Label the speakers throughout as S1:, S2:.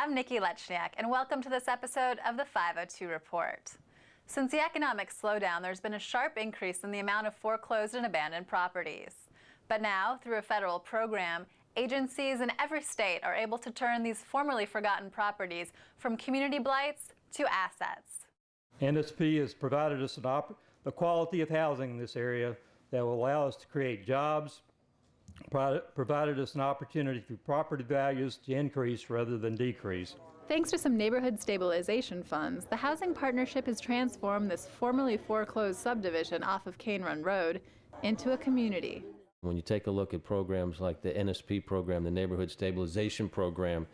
S1: I'm Nikki Lechniak, and welcome to this episode of the 502 Report. Since the economic slowdown, there's been a sharp increase in the amount of foreclosed and abandoned properties. But now, through a federal program, agencies in every state are able to turn these formerly forgotten properties from community blights to assets.
S2: NSP has provided us the quality of housing in this area that will allow us to create jobs, provided us an opportunity for property values to increase rather than decrease.
S3: Thanks to some neighborhood stabilization funds, the Housing Partnership has transformed this formerly foreclosed subdivision off of Cane Run Road into a community.
S4: When you take a look at programs like the NSP program, the Neighborhood Stabilization Program,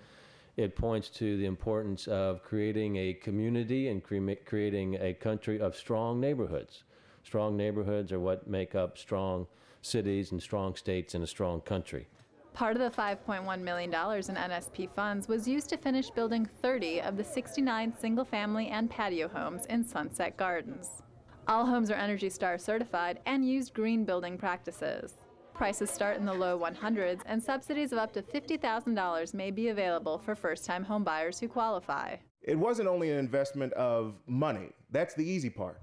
S4: it points to the importance of creating a community and creating a country of strong neighborhoods. Strong neighborhoods are what make up strong cities and strong states and a strong country.
S3: Part of the $5.1 million in NSP funds was used to finish building 30 of the 69 single-family and patio homes in Sunset Gardens. All homes are Energy Star certified and used green building practices. Prices start in the low 100s, and subsidies of up to $50,000 may be available for first-time home buyers who qualify.
S5: It wasn't only an investment of money. That's the easy part.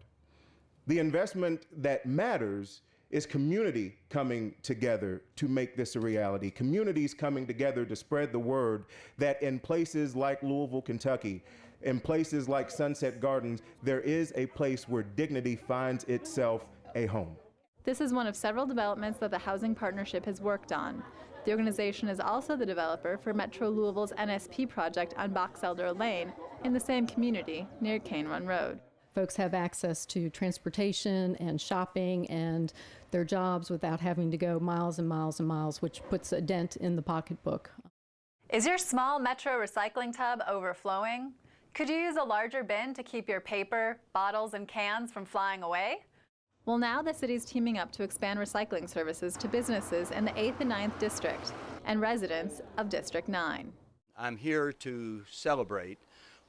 S5: The investment that matters is community coming together to make this a reality. Communities coming together to spread the word that in places like Louisville, Kentucky, in places like Sunset Gardens, there is a place where dignity finds itself a home.
S3: This is one of several developments that the Housing Partnership has worked on. The organization is also the developer for Metro Louisville's NSP project on Box Elder Lane in the same community near Cane Run Road.
S6: Folks have access to transportation and shopping and their jobs without having to go miles and miles and miles, which puts a dent in the pocketbook.
S1: Is your small Metro recycling tub overflowing? Could you use a larger bin to keep your paper, bottles, and cans from flying away?
S3: Well, now the city's teaming up to expand recycling services to businesses in the 8th and 9th District and residents of District 9.
S7: I'm here to celebrate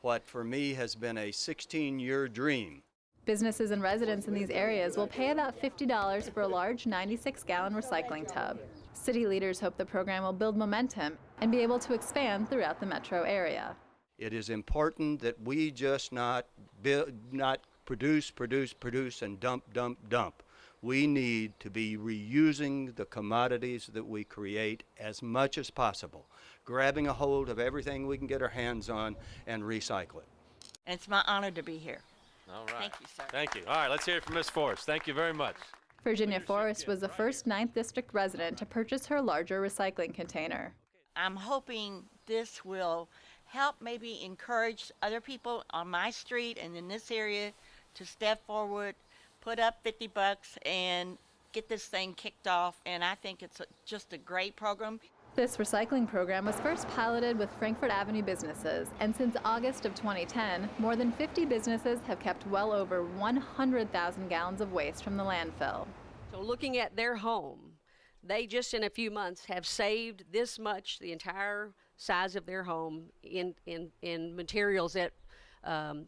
S7: what for me has been a 16-year dream.
S3: Businesses and residents in these areas will pay about $50 for a large 96-gallon recycling tub. City leaders hope the program will build momentum and be able to expand throughout the metro area.
S7: It is important that we just not produce, and dump. We need to be reusing the commodities that we create as much as possible, grabbing a hold of everything we can get our hands on and recycle it.
S8: And it's my honor to be here.
S9: All right.
S8: Thank you, sir.
S9: Thank you. All right, let's hear it from Ms. Forrest. Thank you very much.
S3: Virginia Forrest was the first 9th District resident to purchase her larger recycling container.
S8: I'm hoping this will help maybe encourage other people on my street and in this area to step forward, put up $50 and get this thing kicked off, and I think it's just a great program.
S3: This recycling program was first piloted with Frankfort Avenue businesses, and since August of 2010, more than 50 businesses have kept well over 100,000 gallons of waste from the landfill.
S10: So looking at their home, they just in a few months have saved this much, the entire size of their home, in materials that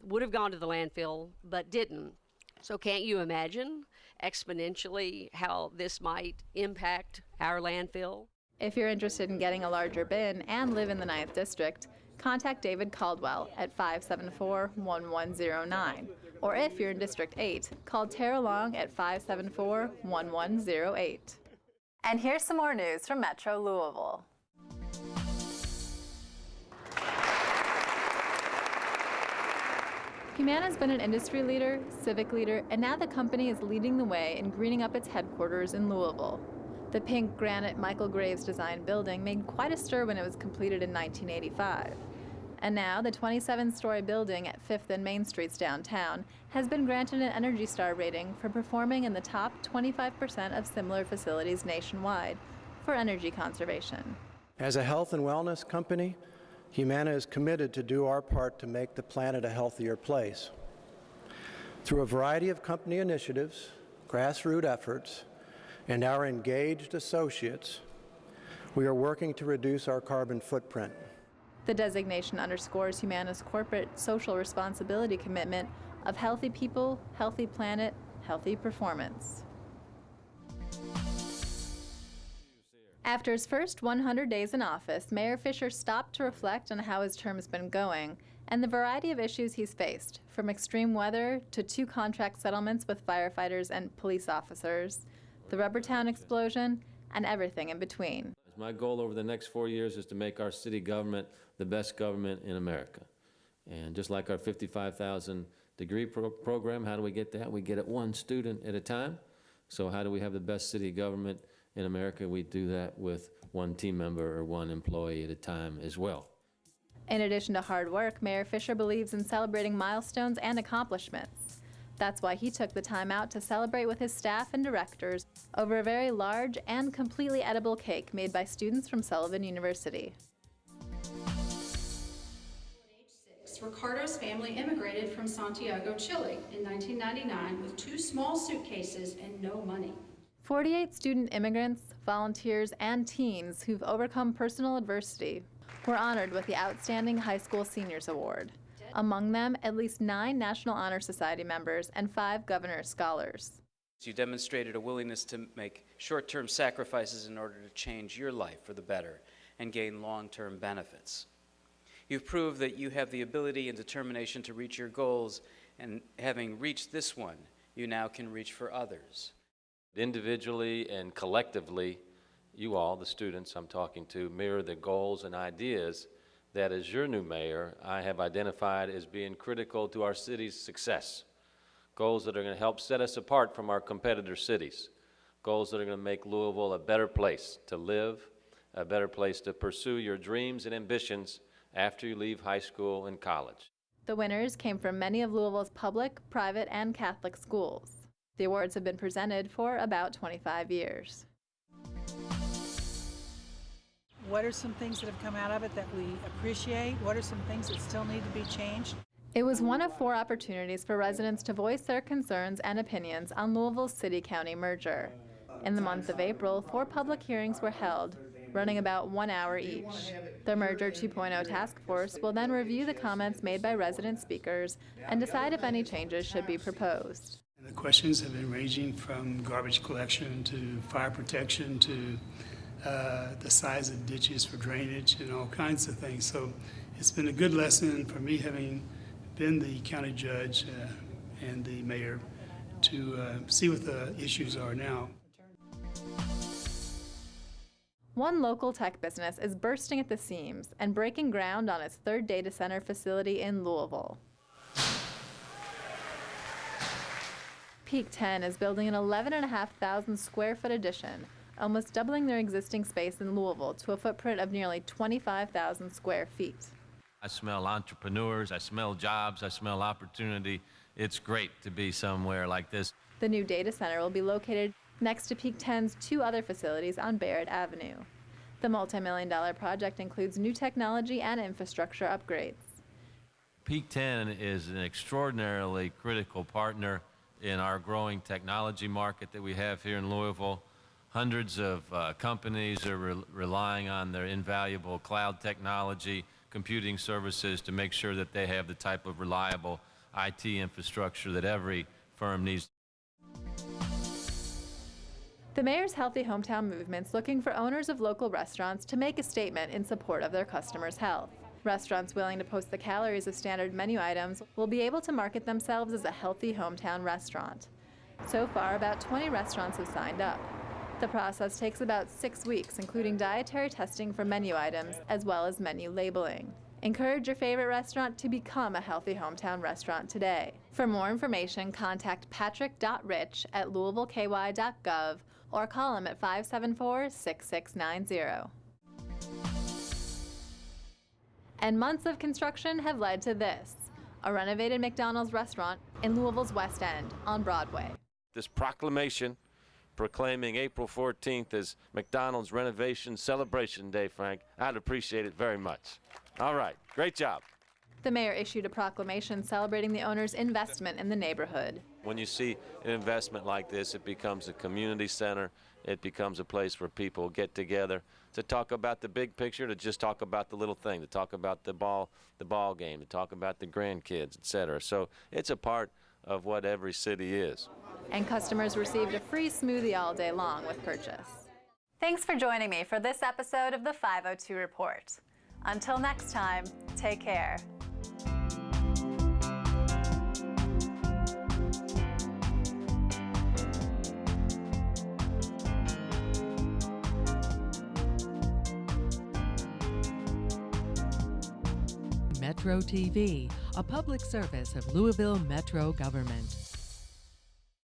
S10: would have gone to the landfill but didn't. So can't you imagine exponentially how this might impact our landfill?
S3: If you're interested in getting a larger bin and live in the 9th District, contact David Caldwell at 574-1109. Or if you're in District 8, call Tara Long at 574-1108.
S1: And here's some more news from Metro Louisville.
S3: Humana's been an industry leader, civic leader, and now the company is leading the way in greening up its headquarters in Louisville. The pink granite Michael Graves designed building made quite a stir when it was completed in 1985. And now the 27-story building at 5th and Main Streets downtown has been granted an Energy Star rating for performing in the top 25% of similar facilities nationwide for energy conservation.
S11: As a health and wellness company, Humana is committed to do our part to make the planet a healthier place. Through a variety of company initiatives, grassroots efforts, and our engaged associates, we are working to reduce our carbon footprint.
S3: The designation underscores Humana's corporate social responsibility commitment of healthy people, healthy planet, healthy performance. After his first 100 days in office, Mayor Fischer stopped to reflect on how his term's been going and the variety of issues he's faced, from extreme weather to 2 contract settlements with firefighters and police officers, the Rubbertown explosion, and everything in between.
S4: My goal over the next 4 years is to make our city government the best government in America. And just like our 55,000 degree program, how do we get that? We get it one student at a time. So how do we have the best city government in America? We do that with one team member or one employee at a time as well.
S3: In addition to hard work, Mayor Fischer believes in celebrating milestones and accomplishments. That's why he took the time out to celebrate with his staff and directors over a very large and completely edible cake made by students from Sullivan University.
S12: Ricardo's family immigrated from Santiago, Chile in 1999 with 2 small suitcases and no money.
S3: 48 student immigrants, volunteers, and teens who've overcome personal adversity were honored with the Outstanding High School Seniors Award. Among them, at least 9 National Honor Society members and 5 Governor's Scholars.
S13: You demonstrated a willingness to make short-term sacrifices in order to change your life for the better and gain long-term benefits. You've proved that you have the ability and determination to reach your goals, and having reached this one, you now can reach for others.
S4: Individually and collectively, you all, the students I'm talking to, mirror the goals and ideas that as your new mayor, I have identified as being critical to our city's success. Goals that are going to help set us apart from our competitor cities. Goals that are going to make Louisville a better place to live, a better place to pursue your dreams and ambitions after you leave high school and college.
S3: The winners came from many of Louisville's public, private, and Catholic schools. The awards have been presented for about 25 years.
S14: What are some things that have come out of it that we appreciate? What are some things that still need to be changed?
S3: It was one of 4 opportunities for residents to voice their concerns and opinions on Louisville's city-county merger. In the month of April, 4 public hearings were held, running about 1 hour each. The Merger 2.0 task force will then review the comments made by resident speakers and decide if any changes should be proposed.
S15: And the questions have been ranging from garbage collection to fire protection to the size of ditches for drainage and all kinds of things. So it's been a good lesson for me, having been the county judge and the mayor, to see what the issues are now.
S3: One local tech business is bursting at the seams and breaking ground on its 3rd data center facility in Louisville. Peak 10 is building an 11,500 square foot addition, almost doubling their existing space in Louisville to a footprint of nearly 25,000 square feet.
S4: I smell entrepreneurs, I smell jobs, I smell opportunity. It's great to be somewhere like this.
S3: The new data center will be located next to Peak 10's 2 other facilities on Barrett Avenue. The multi-million-dollar project includes new technology and infrastructure upgrades.
S4: Peak 10 is an extraordinarily critical partner in our growing technology market that we have here in Louisville. Hundreds of companies are relying on their invaluable cloud technology, computing services to make sure that they have the type of reliable IT infrastructure that every firm needs.
S3: The mayor's Healthy Hometown movement's looking for owners of local restaurants to make a statement in support of their customers' health. Restaurants willing to post the calories of standard menu items will be able to market themselves as a healthy hometown restaurant. So far, about 20 restaurants have signed up. The process takes about 6 weeks, including dietary testing for menu items, as well as menu labeling. Encourage your favorite restaurant to become a Healthy Hometown restaurant today. For more information, contact patrick.rich@louisvilleky.gov or call him at 574-6690. And months of construction have led to this, a renovated McDonald's restaurant in Louisville's West End on Broadway.
S4: This proclamation proclaiming April 14th as McDonald's Renovation Celebration Day, Frank, I'd appreciate it very much. All right, great job.
S3: The mayor issued a proclamation celebrating the owner's investment in the neighborhood.
S4: When you see an investment like this, it becomes a community center. It becomes a place where people get together to talk about the big picture, to just talk about the little thing, to talk about the ball game, to talk about the grandkids, etc. So it's a part of what every city is.
S3: And customers received a free smoothie all day long with purchase.
S1: Thanks for joining me for this episode of the 502 Report. Until next time, take care.
S16: Metro TV, a public service of Louisville Metro government.